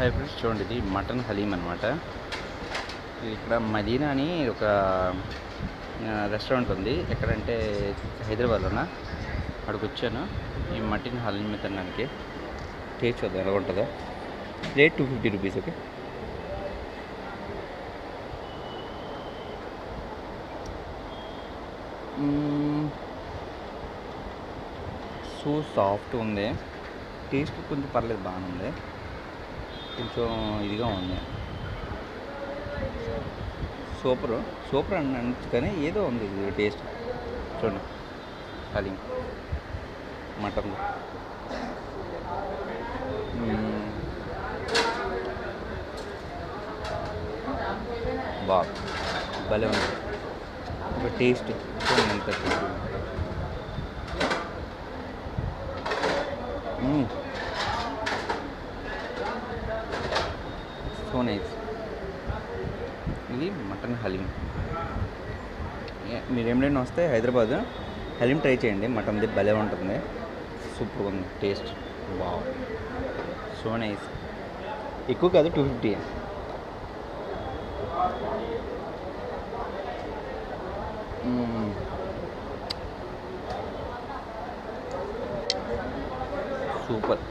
Hi friends, చూడండి ఇది mutton haleem అనమాట. ఇక్కడ మదీనా అని ఒక రెస్టారెంట్ ఉంది. ఎక్కడంటే హైదరాబాద్లోన. అక్కడికి వచ్చాను ఈ మటన్ హలీం తినడానికి. టేస్ట్ చూద్దాం ఎలా ఉంటుందో. Rate 250 rupees. Okay, so soft ఉంది. టేస్ట్ కొంచెం పర్లేదు, బాగానే ఉంది. కొంచెం ఇదిగా ఉంది. సూపర్ అని అనొచ్చు, కానీ ఏదో ఉంది ఇది టేస్ట్. చూడండి హలీం మటన్. బాగా భలే ఉంది. ఒక టేస్ట్ చూడండి ఎంత సో నైస్. ఇది మటన్ హలీం. మీరు ఎప్పుడైనా వస్తే హైదరాబాద్ హలీం ట్రై చేయండి. మటన్ది భలే ఉంటుంది, సూపర్ ఉంది టేస్ట్. Wow, so nice. ఎక్కువ కాదు, 250. సూపర్.